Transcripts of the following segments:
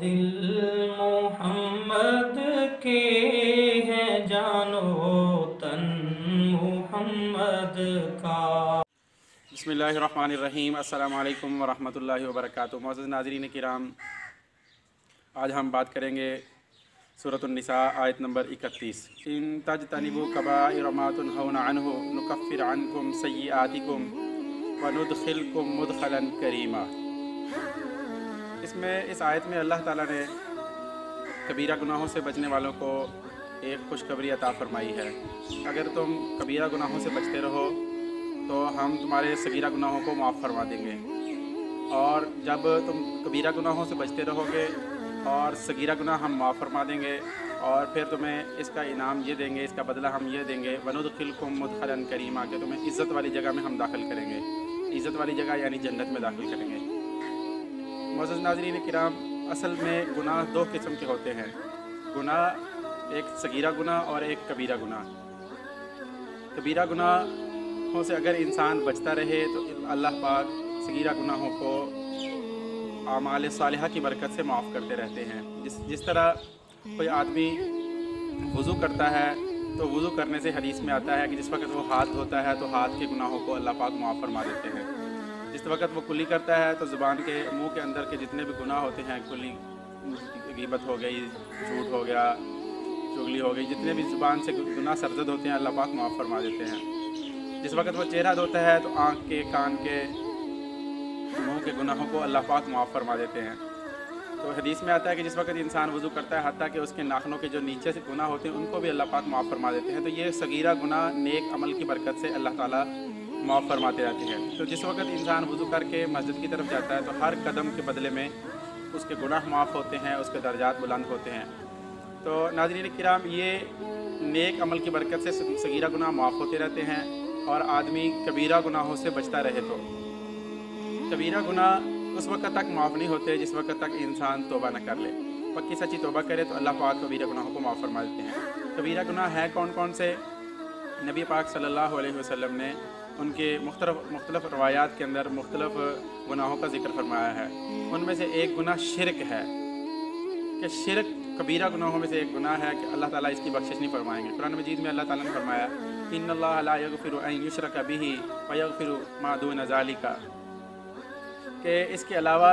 दिल मोहम्मद के हैं, जानो तन मोहम्मद का। बिस्मिल्लाहिर्रहमानिर्रहीम। अस्सलामु अलैकुम वरहमतुल्लाहि वबरकातुहू। मोअज़्ज़ज़ नाज़रीन किराम, आज हम बात करेंगे सूरतुन निसा आयत नंबर 31। इन तजतनिबू कबाइर मा तुनहौना अन्हु नुकफ्फिर अन्कुम सय्यिआतिकुम व नुदखिलकुम मुदखलन करीमा। इसमें इस आयत में अल्लाह ताला ने कबीरा गुनाहों से बचने वालों को एक खुशखबरी अता फरमाई है। अगर तुम कबीरा गुनाहों से बचते रहो तो हम तुम्हारे सगीरा गुनाहों को माफ़ फरमा देंगे, और जब तुम कबीरा गुनाहों से बचते रहोगे और सगीरा गुनाह हम माफ़ फरमा देंगे, और फिर तुम्हें इसका इनाम ये देंगे, इसका बदला हम ये देंगे, वनुदखिलकुम मुदखलन करीमा, कि तुम्हें इज़्ज़त वाली जगह में हम दाखिल करेंगे। इज़्ज़त वाली जगह यानी जन्नत में दाखिल करेंगे। मोअज़्ज़ज़ नाज़रीन किराम, असल में गुनाह दो किस्म के होते हैं। गुनाह एक सगीरा गुनाह और एक कबीरा गुनाह। कबीरा गुनाहों से अगर इंसान बचता रहे तो अल्लाह पाक सगीरा गुनाहों को आमाल सालिहा की बरकत से माफ़ करते रहते हैं। जिस तरह कोई आदमी वज़ू करता है तो वज़ू करने से हदीस में आता है कि जिस वक्त वो हाथ धोता है तो हाथ के गुनाहों को अल्लाह पाक माफ़ फरमा देते हैं। जिस वक्त वो कुल्ली करता है तो ज़ुबान के मुंह के अंदर के जितने भी गुनाह होते हैं, कुल्ली, गीबत हो गई, झूठ हो गया, चुगली हो गई, जितने भी ज़ुबान से गुनाह सरजद होते हैं अल्लाह पाक माफ़ फरमा देते हैं। जिस वक्त वो चेहरा धोता है तो आँख के, कान के, मुँह के गुनाहों को अल्लाह पाक माफ़ फरमा देते हैं। तो हदीस में आता है कि जिस वक्त इंसान वज़ू करता है हत्ता कि उसके नाखनों के जो नीचे से गुनाह होते हैं उनको भी अल्लाह पाक माफ़ फरमा देते हैं। तो ये सगीरा गुनाह नेक अमल की बरकत से अल्लाह ताला माफ़ फरमाते रहते हैं। तो जिस वक्त इंसान वज़ू करके मस्जिद की तरफ जाता है तो हर कदम के बदले में उसके गुनाह माफ़ होते हैं, उसके दर्जात बुलंद होते हैं। तो नाज़रीन किराम, ये नेक अमल की बरकत से सगीरा गुनाह माफ़ होते रहते हैं, और आदमी कबीरा गुनाहों से बचता रहे तो कबीरा गुनाह उस वक्त तक माफ़ नहीं होते जिस वक्त तक इंसान तौबा न कर ले। पक्की सच्ची तौबा करे तो अल्लाह पाक कबीरा गुनाहों को माफ़ फरमा देते हैं। कबीरा गुनाह है कौन कौन से? नबी पाक सल्लल्लाहु अलैहि वसल्लम ने उनके मुख्तलिफ़ रवायात के अंदर मुख्तलिफ़ गुनाहों का जिक्र फरमाया है। उनमें से एक गुनाह शिरक है, कि शिरक कबीरा गुनाहों में से एक गुनाह है कि अल्लाह ताला इसकी बख्शिश नहीं फरमाएंगे। कुरान मजीद में अल्लाह ताला ने फरमाया, इन्नल्लाह ला यगफिरु अन युशरका बिही व यगफिरु मा दून ज़ालिका, कि इसके अलावा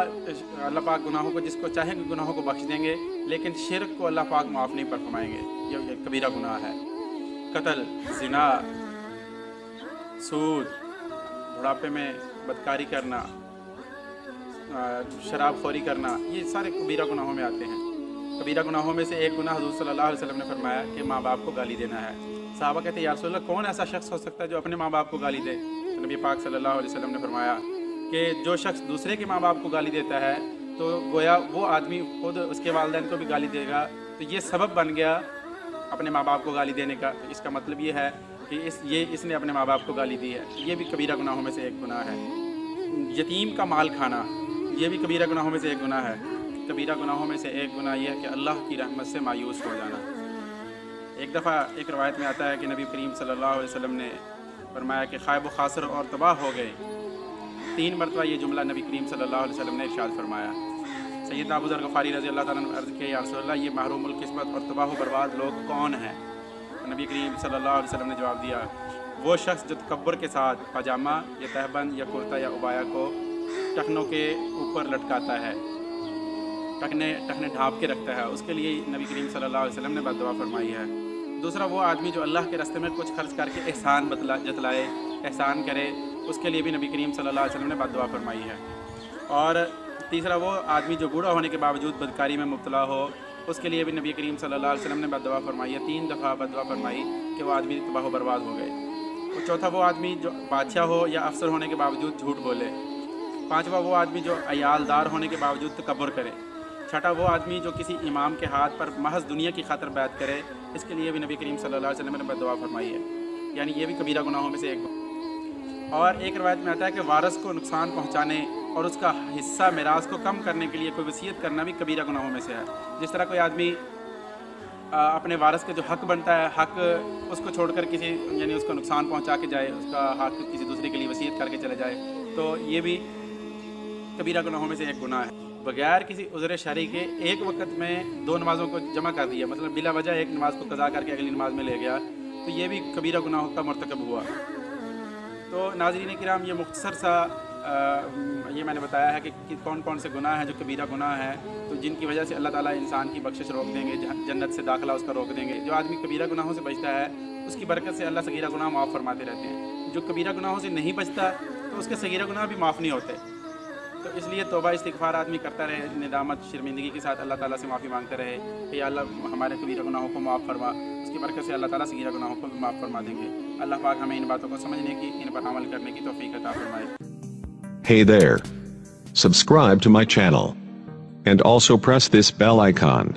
अल्लाह पाक गुनाहों को जिसको चाहेंगे गुनाहों को बख्श देंगे, लेकिन शिरक को अल्लाह पाक माफ़ नहीं फरमाएंगे। ये कबीरा गुनाह है। कत्ल, ज़िना, सूद, बुढ़ापे में बदकारी करना, शराब खोरी करना, ये सारे कबीरा गुनाहों में आते हैं। कबीरा गुनाहों में से एक गुनाह हुज़ूर सल्लल्लाहु अलैहि वसल्लम ने फरमाया कि माँ बाप को गाली देना है। सहाबा कहते हैं, या रसूल अल्लाह, कौन ऐसा शख्स हो सकता है जो अपने माँ बाप को गाली दे? तो नबी पाक सल्लल्लाहु अलैहि वसल्लम ने फरमाया कि जो शख्स दूसरे के माँ बाप को गाली देता है तो गोया वो आदमी खुद उसके वालिदैन को भी गाली देगा, तो ये सबब बन गया अपने माँ बाप को गाली देने का। तो इसका मतलब ये है कि इसने अपने माँ बाप को गाली दी है। ये भी कबीरा गुनाहों में से एक गुनाह है। यतीम का माल खाना, ये भी कबीरा गुनाहों में से एक गुनाह है। कबीरा गुनाहों में से एक गुनाह यह है कि अल्लाह की रहमत से मायूस हो जाना। एक दफ़ा एक रवायत में आता है कि नबी करीम सल्लल्लाहु अलैहि वसल्लम ने फरमाया कि ख़ाइब व खासर और तबाह हो गए। 3 मरतबा ये जुमला नबी करीम सल्लल्लाहु अलैहि वसल्लम ने इरशाद फरमाया। सैयदना अबू ज़र गफ़ारी रज़ी अल्लाह ताला ने अर्ज़ किया, या रसूल अल्लाह, ये महरूमुल किस्मत और तबाह बर्बाद लोग कौन हैं? नबी करीम सल्लल्लाहु अलैहि वसल्लम ने जवाब दिया, वो शख्स जो तकब्बुर के साथ पजामा या तहबंद या कुर्ता या उबाया को टखनों के ऊपर लटकाता है, टखने ढाँप के रखता है, उसके लिए नबी करीम सल्लल्लाहु अलैहि वसल्लम ने बद्दुआ फरमाई है। दूसरा, वो आदमी जो अल्लाह के रास्ते में कुछ खर्च करके एहसान जतलाए, एहसान करे, उसके लिए भी नबी करीम सल्लल्लाहु अलैहि वसल्लम ने बद्दुआ फरमाई है। और तीसरा, वो आदमी जो बूढ़ा होने के बावजूद बदकारी में मुब्तला हो, उसके लिए भी नबी करीम सल्लल्लाहु अलैहि वसल्लम ने बद्दुआ फरमाई है। 3 दफ़ा बद्दुआ फरमाई कि वो आदमी तबाह बर्बाद हो गए। और चौथा, वो आदमी जो बादशाह हो या अफसर होने के बावजूद झूठ बोले। 5वां, वो आदमी जो अयालदार होने के बावजूद तकब्बुर करे। 6ठा, वो आदमी जो किसी इमाम के हाथ पर महज दुनिया की खातिर बैत करे, इसके लिए भी नबी करीम सल्लल्लाहु अलैहि वसल्लम ने बद्दुआ फरमाई है। यानी ये भी कबीरा गुनाहों में से एक। और एक रवायत में आता है कि वारिस को नुकसान पहुँचाने और उसका हिस्सा मिरास को कम करने के लिए कोई वसीयत करना भी कबीरा गुनाहों में से है। जिस तरह कोई आदमी अपने वारिस के जो हक़ बनता है, हक़ उसको छोड़कर किसी यानी उसको नुकसान पहुंचा के जाए, उसका हक़ किसी दूसरे के लिए वसीयत करके चले जाए, तो ये भी कबीरा गुनाहों में से एक गुनाह है। بغیر کسی عذر شرعی کے ایک وقت میں 2 نمازوں کو جمع کر دیا، مطلب بلا وجہ ایک نماز کو قضا کر کے اگلی نماز میں لے گیا، تو یہ بھی کبیرہ گناہوں کا مرتکب ہوا۔ تو ناظرین کرام، یہ مختصر سا یہ میں نے بتایا ہے کہ کون کون سے گناہ ہیں جو کبیرہ گناہ ہیں، تو جن کی وجہ سے اللہ تعالیٰ انسان کی بخشش روک دیں گے، جنت سے داخلہ اس کا روک دیں گے۔ جو آدمی کبیرہ گناہوں سے بچتا ہے اس کی برکت سے اللہ صغیرہ گناہ معاف فرماتے رہتے ہیں۔ جو کبیرہ گناہوں سے نہیں بچتا تو اس کے صغیرہ گناہ بھی معاف نہیں ہوتے۔ تو اس لیے توبہ استغفار آدمی کرتا رہے، ندامت شرمندگی کے ساتھ اللہ تعالیٰ سے معافی مانگتے رہے کہ یا اللہ ہمارے کبیرہ گناہوں کو معاف فرما، اس کی برکت سے اللہ تعالیٰ صغیرہ گناہوں کو بھی معاف فرما دیں گے۔ اللہ پاک ہمیں ان باتوں کو سمجھنے کی، ان پر عمل کرنے کی توفیق عطا فرمائے۔ Hey there. Subscribe to my channel. And also press this bell icon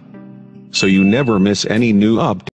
so you never miss any new update.